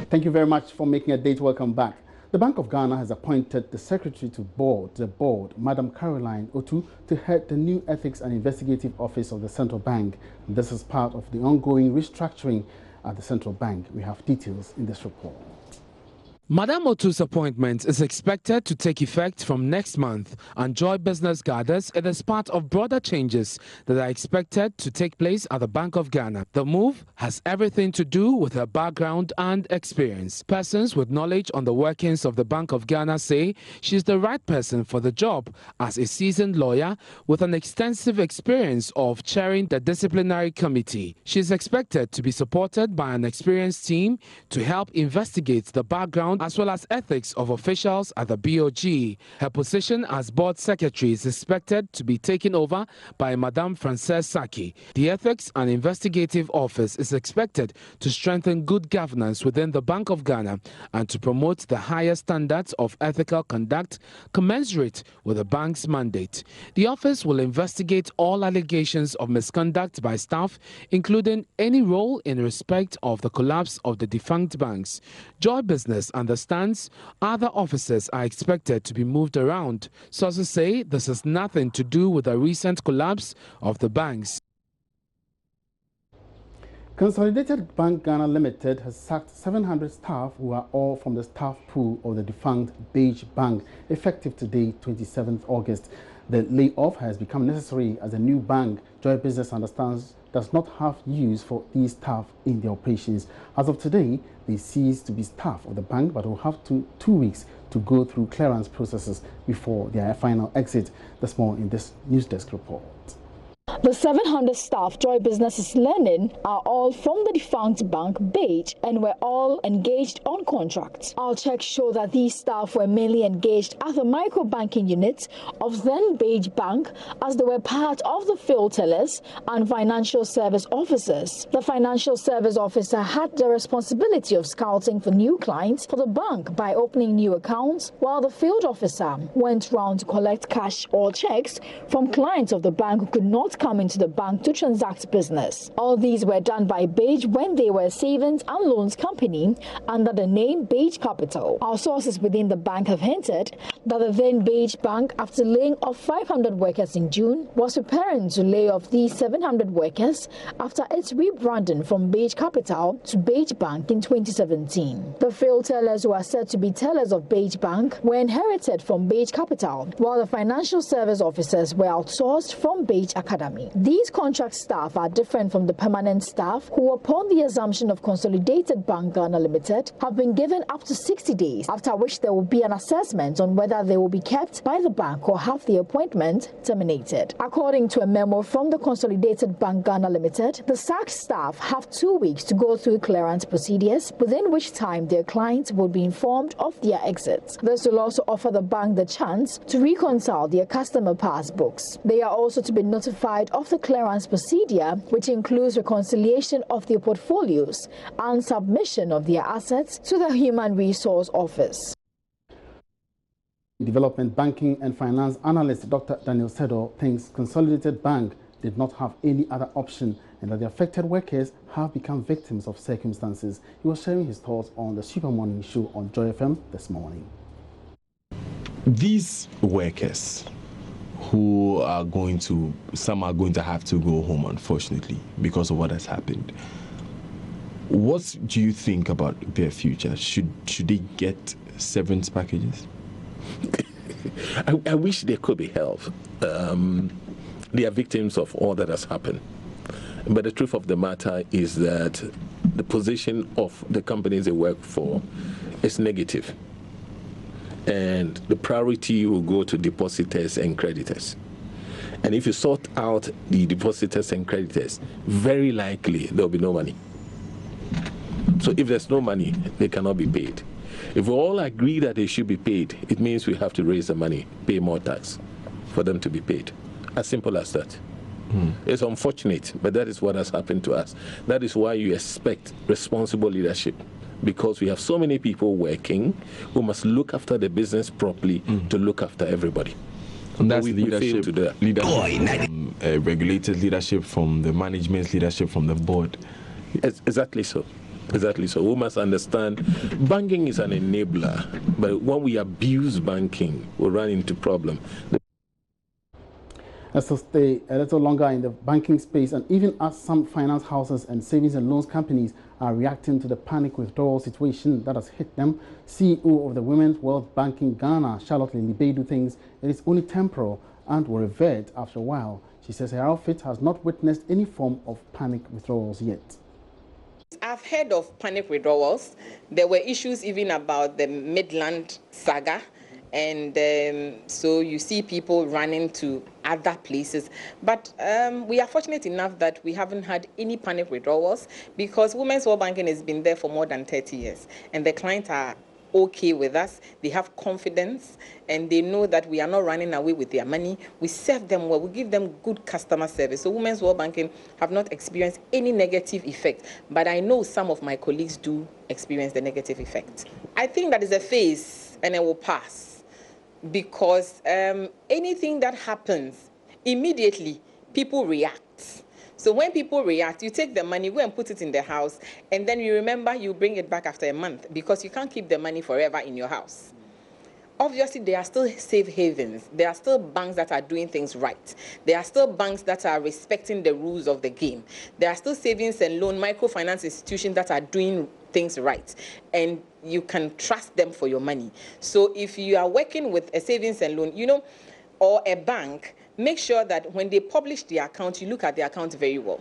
Thank you very much for making a date. Welcome back. The Bank of Ghana has appointed the Secretary to the board, Madam Caroline Otu, to head the new Ethics and Investigative Office of the Central Bank. This is part of the ongoing restructuring at the Central Bank. We have details in this report. Madam Otu's appointment is expected to take effect from next month, and Joy Business gathers it is part of broader changes that are expected to take place at the Bank of Ghana. The move has everything to do with her background and experience. Persons with knowledge on the workings of the Bank of Ghana say she's the right person for the job as a seasoned lawyer with an extensive experience of chairing the disciplinary committee. She is expected to be supported by an experienced team to help investigate the background as well as ethics of officials at the BOG. Her position as board secretary is expected to be taken over by Madame Frances Saki. The Ethics and Investigative Office is expected to strengthen good governance within the Bank of Ghana and to promote the highest standards of ethical conduct commensurate with the bank's mandate. The office will investigate all allegations of misconduct by staff, including any role in respect of the collapse of the defunct banks. Joy Business understands other officers are expected to be moved around. Sources say this has nothing to do with the recent collapse of the banks. Consolidated Bank Ghana Limited has sacked 700 staff who are all from the staff pool of the defunct Beige Bank, effective today, 27th August. The layoff has become necessary as a new bank, Joy Business understands, does not have use for these staff in their operations. As of today, they cease to be staff of the bank but will have 2 weeks to go through clearance processes before their final exit. There's more in this news desk report. The 700 staff Joy Business is learning are all from the defunct bank Beige and were all engaged on contracts. Our checks show that these staff were mainly engaged at the micro-banking unit of then Beige Bank, as they were part of the field tellers and financial service officers. The financial service officer had the responsibility of scouting for new clients for the bank by opening new accounts, while the field officer went round to collect cash or checks from clients of the bank who could not come into the bank to transact business. All these were done by Beige when they were a savings and loans company under the name Beige Capital. Our sources within the bank have hinted that the then Beige Bank, after laying off 500 workers in June, was preparing to lay off these 700 workers after its rebranding from Beige Capital to Beige Bank in 2017. The field tellers, who are said to be tellers of Beige Bank, were inherited from Beige Capital, while the financial service officers were outsourced from Beige Academy. These contract staff are different from the permanent staff who, upon the assumption of Consolidated Bank Ghana Limited, have been given up to 60 days, after which there will be an assessment on whether they will be kept by the bank or have the appointment terminated. According to a memo from the Consolidated Bank Ghana Limited, the sacked staff have 2 weeks to go through clearance procedures, within which time their clients will be informed of their exits. This will also offer the bank the chance to reconcile their customer passbooks. They are also to be notified of the clearance procedure, which includes reconciliation of their portfolios and submission of their assets to the Human Resource Office. Development Banking and Finance Analyst Dr. Daniel Sedo thinks Consolidated Bank did not have any other option and that the affected workers have become victims of circumstances. He was sharing his thoughts on the Super Morning Show on Joy FM this morning. These workers who are some are going to have to go home, unfortunately, because of what has happened. What do you think about their future? Should they get severance packages? I wish they could be helped. They are victims of all that has happened. But the truth of the matter is that the position of the companies they work for is negative. And the priority will go to depositors and creditors. And if you sort out the depositors and creditors, very likely there will be no money. So if there's no money, they cannot be paid. If we all agree that they should be paid, it means we have to raise the money, pay more tax for them to be paid. As simple as that. It's unfortunate, but that is what has happened to us. That is why you expect responsible leadership, because we have so many people working who must look after the business properly to look after everybody. And that's leadership regulated leadership from the management, leadership from the board. Exactly so. Exactly. So we must understand banking is an enabler, but when we abuse banking, we run into problem. Let's stay a little longer in the banking space, and even as some finance houses and savings and loans companies are reacting to the panic withdrawal situation that has hit them, CEO of the Women's Wealth Bank in Ghana, Charlotte Lilibedu, thinks it is only temporal and will revert after a while. She says her outfit has not witnessed any form of panic withdrawals yet. I've heard of panic withdrawals. There were issues even about the Midland saga. And so you see people running to other places. But we are fortunate enough that we haven't had any panic withdrawals because Women's Wealth Banking has been there for more than 30 years. And the clients are okay with us. They have confidence and they know that we are not running away with their money. We serve them well. We give them good customer service. So Women's Wealth Banking have not experienced any negative effect. But I know some of my colleagues do experience the negative effect. I think that is a phase and it will pass. Because anything that happens, immediately people react. So when people react, you take the money, go and put it in the house, and then you remember you bring it back after a month because you can't keep the money forever in your house. Obviously, there are still safe havens. There are still banks that are doing things right. There are still banks that are respecting the rules of the game. There are still savings and loan microfinance institutions that are doing things right. And you can trust them for your money. So if you are working with a savings and loan, or a bank, make sure that when they publish the account, you look at the account very well.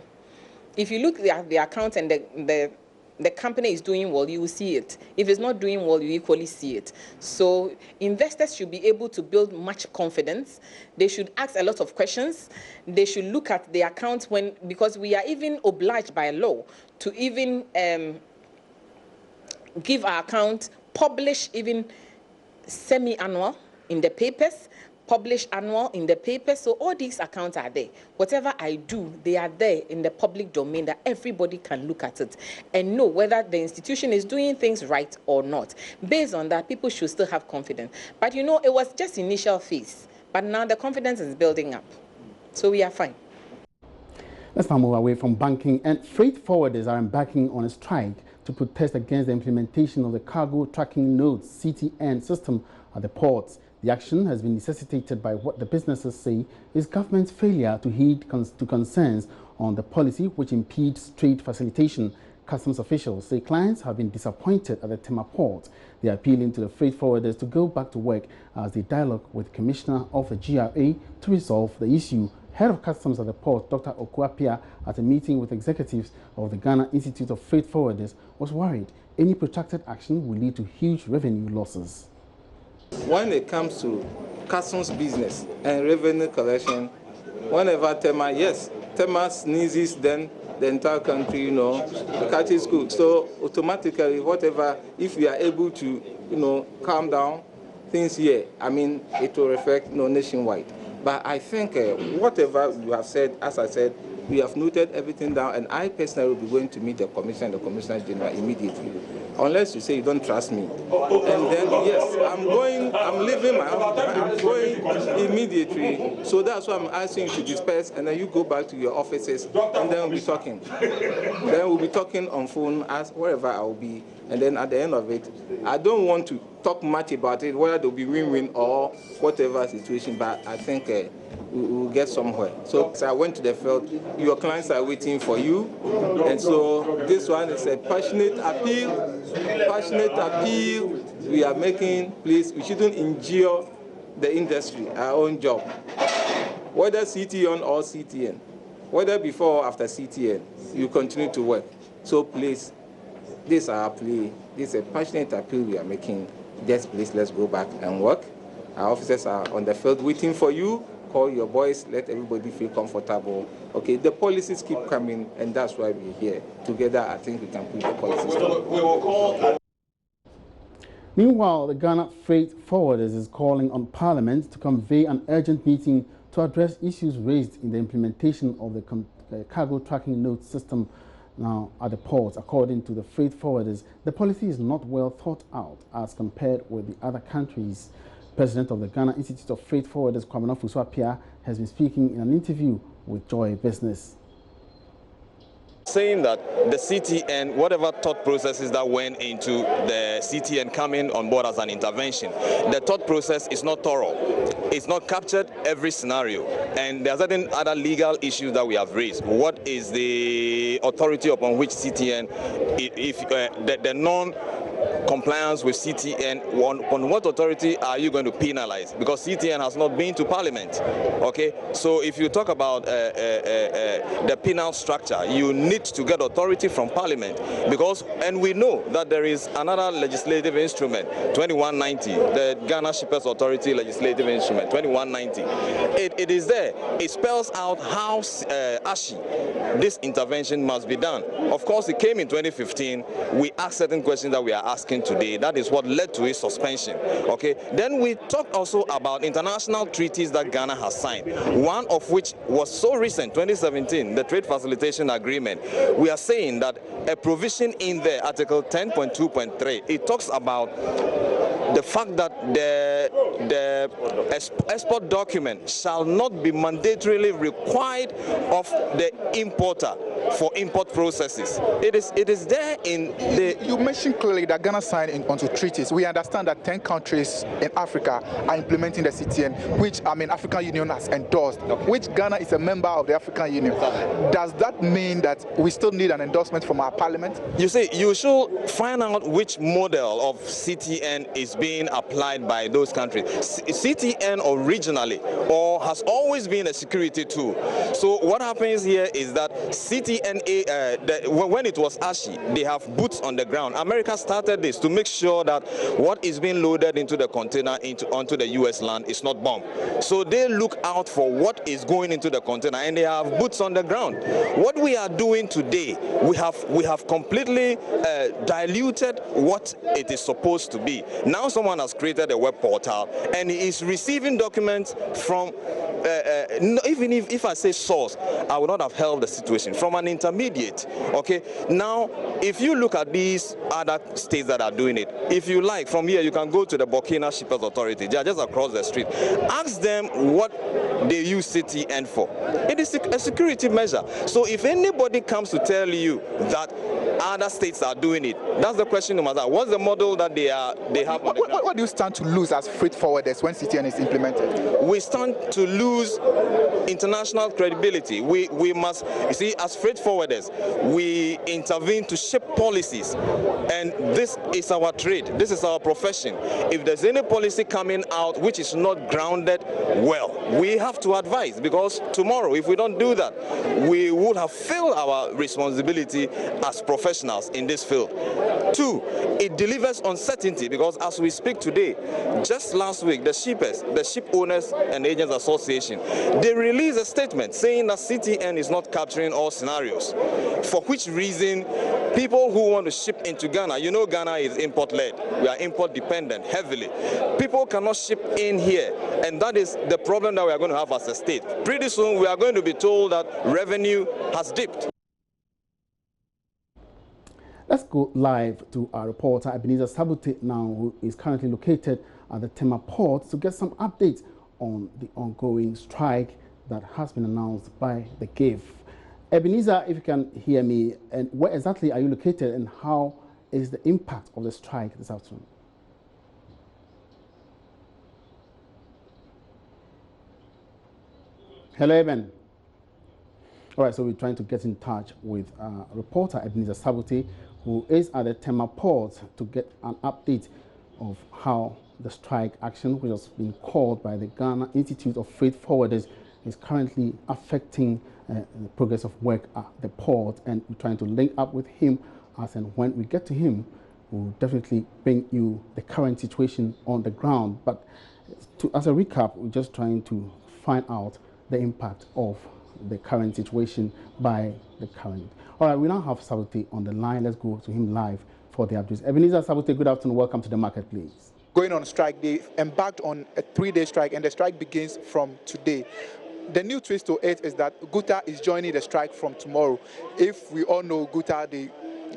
If you look at the account and the company is doing well, you will see it. If it's not doing well, you equally see it. So investors should be able to build much confidence. They should ask a lot of questions. They should look at the account because we are even obliged by law to even give our account, publish even semi-annual in the papers, publish annual in the paper. So all these accounts are there. Whatever I do, they are there in the public domain that everybody can look at it and know whether the institution is doing things right or not. Based on that, people should still have confidence. But it was just initial phase. But now the confidence is building up. So we are fine. Let's now move away from banking, and freight forwarders are embarking on a strike to protest against the implementation of the cargo tracking nodes (CTN) system at the ports. The action has been necessitated by what the businesses say is government's failure to heed to concerns on the policy which impedes trade facilitation. Customs officials say clients have been disappointed at the Tema port. They are appealing to the freight forwarders to go back to work as they dialogue with Commissioner of the GRA to resolve the issue. Head of Customs at the port, Dr. Okuapia, at a meeting with executives of the Ghana Institute of Freight Forwarders, was worried any protracted action will lead to huge revenue losses. When it comes to customs business and revenue collection, whenever Tema sneezes, then the entire country, catches cold. So automatically, if we are able to, calm down things here, it will reflect, nationwide. But I think whatever you have said, as I said, we have noted everything down, and I personally will be going to meet the Commissioner and the Commissioner General immediately. Unless you say you don't trust me. And then, yes, I'm leaving my house, I'm going immediately. So that's why I'm asking you to disperse, and then you go back to your offices, and then we'll be talking. Then we'll be talking on phone, as wherever I will be. And then at the end of it, I don't want to talk much about it, whether there'll be win-win or whatever situation, but I think we'll get somewhere. So I went to the field. Your clients are waiting for you. And so this one is a passionate appeal we are making. Please, we shouldn't injure the industry, our own job. Whether CTN or CTN, whether before or after CTN, you continue to work. So please, this is our plea. This is a passionate appeal we are making. Just please, let's go back and work. Our officers are on the field waiting for you. Call your boys, let everybody feel comfortable. Okay, the policies keep coming, and that's why we're here. Together, I think we can put the policies down. Meanwhile, the Ghana Freight Forwarders is calling on Parliament to convey an urgent meeting to address issues raised in the implementation of the cargo tracking node system now at the ports. According to the freight forwarders, the policy is not well thought out as compared with the other countries. President of the Ghana Institute of Freight Forwarders, Kwame Okuapia, has been speaking in an interview with Joy Business. saying that the CTN, whatever thought processes that went into the CTN coming on board as an intervention, the thought process is not thorough. It's not captured every scenario, and there are certain other legal issues that we have raised. What is the authority upon which CTN, if the non-compliance with CTN, on what authority are you going to penalize? Because CTN has not been to Parliament. Okay, so if you talk about the penal structure, you need to get authority from Parliament, because, and we know that there is another legislative instrument, 2190, the Ghana Shippers Authority legislative instrument, 2190. It is there. It spells out how ASHI, this intervention must be done. Of course, it came in 2015. We asked certain questions that we are asking today. That is what led to its suspension. Okay. Then we talked also about international treaties that Ghana has signed. One of which was so recent, 2017, the Trade Facilitation Agreement. We are saying that a provision in there, Article 10.2.3, it talks about the fact that the export document shall not be mandatorily required of the importer for import processes. It is there in the... You mentioned clearly that Ghana signed onto treaties. We understand that 10 countries in Africa are implementing the CTN, which, African Union has endorsed, which Ghana is a member of the African Union. Does that mean that we still need an endorsement from our parliament? You see, you should find out which model of CTN is being applied by those countries. CTN originally has always been a security tool. So what happens here is that CTN, when it was ASHI, they have boots on the ground. America started this to make sure that what is being loaded into the container onto the U.S. land is not bombed. So they look out for what is going into the container, and they have boots on the ground. What we are doing today, we have completely diluted what it is supposed to be. Now someone has created a web portal, and he is receiving documents from even if I say source, I would not have held the situation, from an intermediate. Okay, now if you look at these other states that are doing it, if you like, from here you can go to the Burkina Shippers Authority. They are just across the street. Ask them what they use CTN for. It is a security measure. So if anybody comes to tell you that other states are doing it, that's the question no matter. What's the model that they have on the ground? What do you stand to lose as freight forwarders when CTN is implemented? We stand to lose international credibility. We must, you see, as freight forwarders, we intervene to shape policies, and this is our trade, this is our profession. If there's any policy coming out which is not grounded well, we have to advise, because tomorrow, if we don't do that, we would have failed our responsibility as professionals in this field. Two, it delivers uncertainty, because as we speak today, just last week, the shippers, the Ship Owners and Agents Association, they released a statement saying that CTN is not capturing all scenarios, for which reason people who want to ship into Ghana, you know Ghana is import-led, we are import-dependent heavily. People cannot ship in here, and that is the problem that we are going to have as a state. Pretty soon we are going to be told that revenue has dipped. Let's go live to our reporter Ebenezer Sabute now, who is currently located at the Tema port, to get some updates on the ongoing strike that has been announced by the GIF. Ebenezer, if you can hear me, and where exactly are you located, and how is the impact of the strike this afternoon? Hello, Eben. All right, so we're trying to get in touch with reporter Ebenezer Sabute, who is at the Tema port, to get an update of how the strike action, which has been called by the Ghana Institute of Freight Forwarders, is currently affecting the progress of work at the port. And we're trying to link up with him, as and when we get to him, we'll definitely bring you the current situation on the ground. But as a recap, we're just trying to find out the impact of the current situation by the current. All right, we now have Sabute on the line. Let's go to him live for the updates. Ebenezer Sabute, good afternoon. Welcome to the market, please. Going on strike, they embarked on a 3-day strike, and the strike begins from today. The new twist to it is that GUTA is joining the strike from tomorrow. If we all know GUTA, the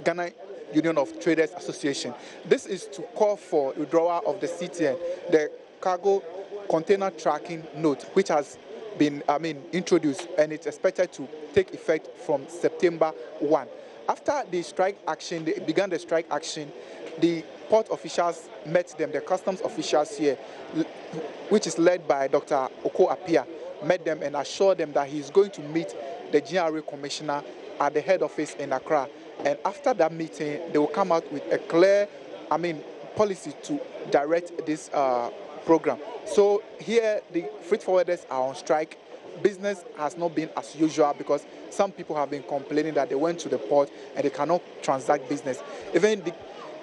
Ghana Union of Traders Association, this is to call for withdrawal of the CTN, the cargo container tracking note, which has been introduced, and it's expected to take effect from September 1. After the strike action, they began the strike action, the port officials met them, the customs officials here, which is led by Dr. Oko Apia, met them and assured them that he's going to meet the GRA commissioner at the head office in Accra. And after that meeting, they will come out with a clear, policy to direct this program. So here, the freight forwarders are on strike. Business has not been as usual because some people have been complaining that they went to the port and they cannot transact business. Even the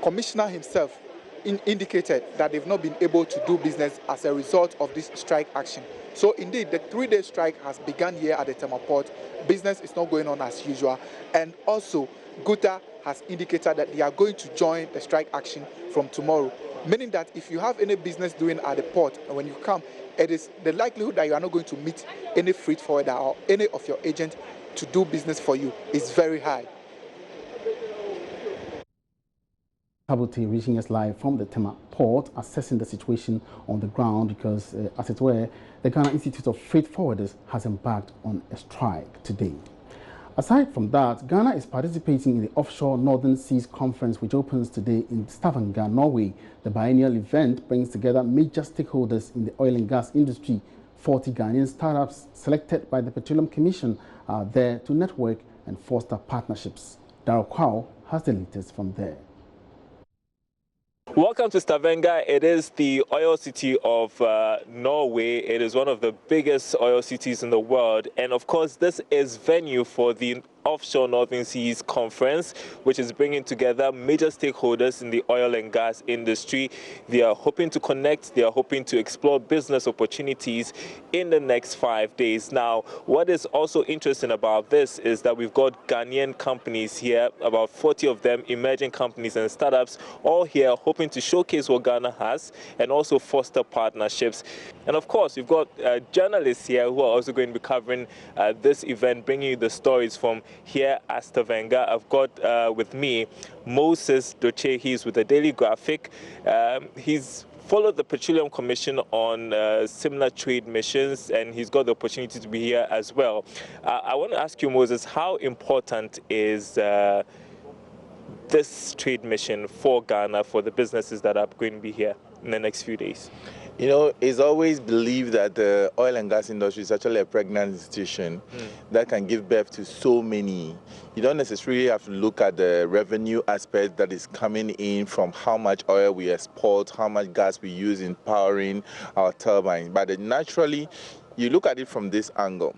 commissioner himself indicated that they've not been able to do business as a result of this strike action. So indeed, the 3-day strike has begun here at the Tema Port. Business is not going on as usual. And also, Guta has indicated that they are going to join the strike action from tomorrow, meaning that if you have any business doing at the port, and when you come, it is the likelihood that you are not going to meet any freight forwarder or any of your agents to do business for you is very high. Kabuti reaching us live from the Tema Port, assessing the situation on the ground because, as it were, the Ghana Institute of Freight Forwarders has embarked on a strike today. Aside from that, Ghana is participating in the Offshore Northern Seas Conference, which opens today in Stavanger, Norway. The biennial event brings together major stakeholders in the oil and gas industry. 40 Ghanaian startups selected by the Petroleum Commission are there to network and foster partnerships. Daryl Kwao has the latest from there. Welcome to Stavanger. It is the oil city of Norway. It is one of the biggest oil cities in the world. And of course, this is venue for the Offshore Northern Seas Conference, which is bringing together major stakeholders in the oil and gas industry. They are hoping to connect. They are hoping to explore business opportunities in the next 5 days. Now, what is also interesting about this is that we've got Ghanaian companies here, about 40 of them, emerging companies and startups, all here hoping to showcase what Ghana has and also foster partnerships. And of course, we've got journalists here who are also going to be covering this event, bringing you the stories from here at Stavanger. I've got with me Moses Doche. He's with the Daily Graphic. He's followed the Petroleum Commission on similar trade missions, and he's got the opportunity to be here as well. I want to ask you, Moses, how important is this trade mission for Ghana, for the businesses that are going to be here in the next few days? You know, it's always believed that the oil and gas industry is actually a pregnant institution that can give birth to so many. You don't necessarily have to look at the revenue aspect that is coming in from how much oil we export, how much gas we use in powering our turbines. But naturally, you look at it from this angle.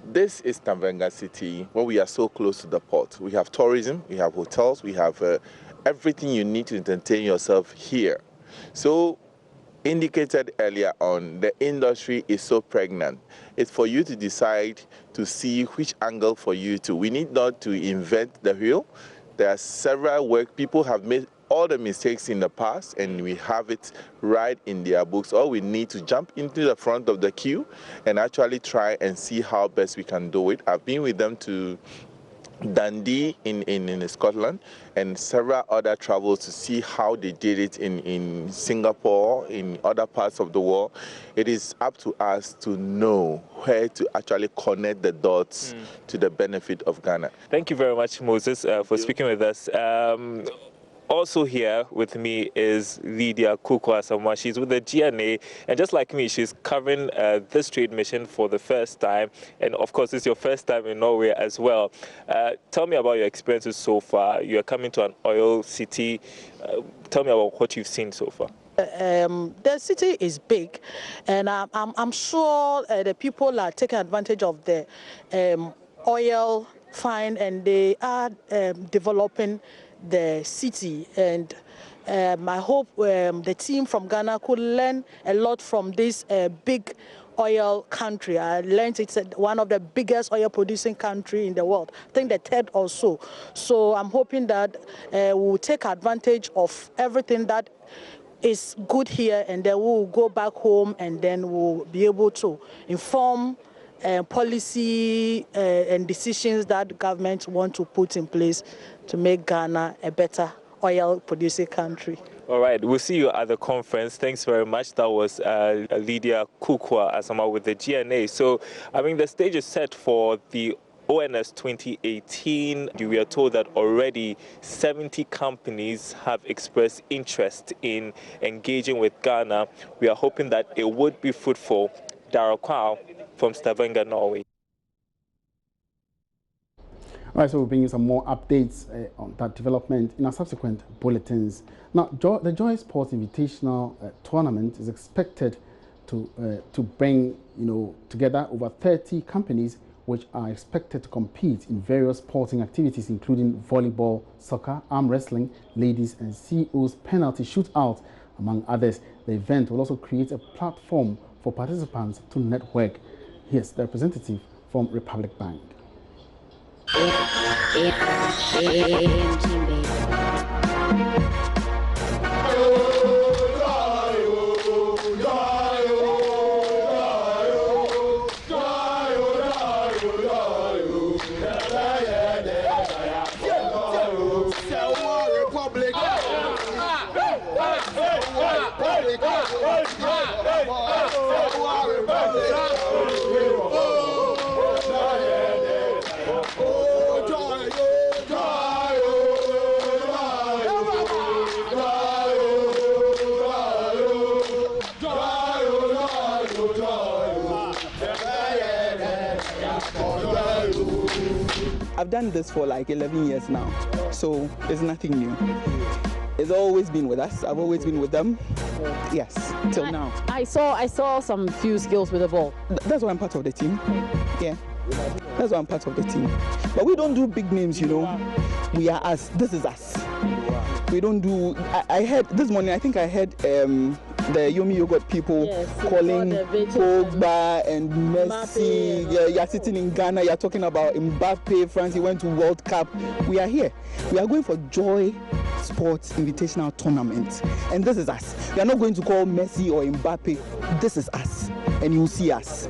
This is Stavanger City, where we are so close to the port. We have tourism, we have hotels, we have everything you need to entertain yourself here. So, indicated earlier on, the industry is so pregnant. It's for you to decide to see which angle for you to. We need not to invent the wheel. There are several work. People have made all the mistakes in the past, and we have it right in their books. All we need to jump into the front of the queue and actually try and see how best we can do it. I've been with them to Dundee in Scotland and several other travels to see how they did it in Singapore, in other parts of the world. It is up to us to know where to actually connect the dots to the benefit of Ghana. Thank you very much, Moses, for speaking with us. Also here with me is Lydia Kuku-Asamoah. She's with the GNA, and just like me, she's covering this trade mission for the first time. And of course, it's your first time in Norway as well. Tell me about your experiences so far. You're coming to an oil city. Tell me about what you've seen so far. The city is big, and I'm sure the people are taking advantage of the oil find, and they are developing the city. And I hope the team from Ghana could learn a lot from this big oil country. I learned it's one of the biggest oil producing country in the world. I think the third or so. So I'm hoping that we'll take advantage of everything that is good here, and then we'll go back home, and then we'll be able to inform policy and decisions that governments want to put in place to make Ghana a better oil producing country. All right, we'll see you at the conference. Thanks very much. That was Lydia Kukwa Asama with the GNA. So, I mean, the stage is set for the ONS 2018. We are told that already 70 companies have expressed interest in engaging with Ghana. We are hoping that it would be fruitful. Dara Kwao from Stavanger, Norway. All right, so we'll bring you some more updates on that development in our subsequent bulletins. Now, the Joy Sports Invitational Tournament is expected to bring, together over 30 companies which are expected to compete in various sporting activities, including volleyball, soccer, arm wrestling, ladies and CEOs penalty shootout, among others. The event will also create a platform for participants to network. Here's the representative from Republic Bank. I've done this for like 11 years now, so it's nothing new. It's always been with us. I've always been with them. Yes, till now. I saw some few skills with the ball. That's why I'm part of the team. Yeah, that's why I'm part of the team. But we don't do big names, We are us. This is us. We don't do. I heard this morning. I think I heard the Yomi Yogurt people calling Pogba and Messi. You're sitting in Ghana. You're talking about Mbappe. France. He went to World Cup. We are here. We are going for Joy Sports Invitational Tournament, and this is us. We are not going to call Messi or Mbappe. This is us, and you will see us.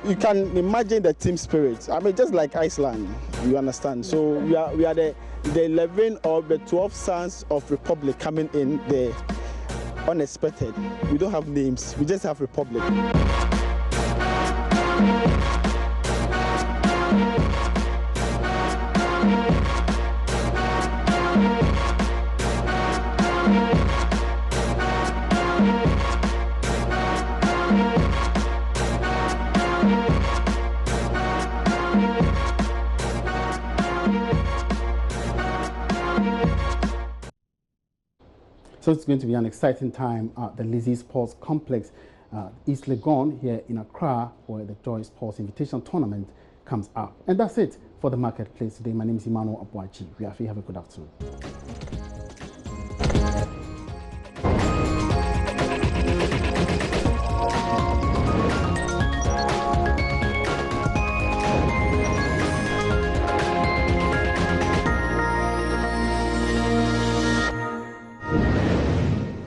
You can imagine the team spirit. I mean, just like Iceland, you understand. So we are the 11 or the 12 sons of Republic coming in there unexpected. We don't have names. We just have Republic. So it's going to be an exciting time at the Lizzie Sports Complex, East Legon here in Accra, where the Joy Sports Invitational Tournament comes up. And that's it for the marketplace today. My name is Emmanuel Abuachi. Have a good afternoon.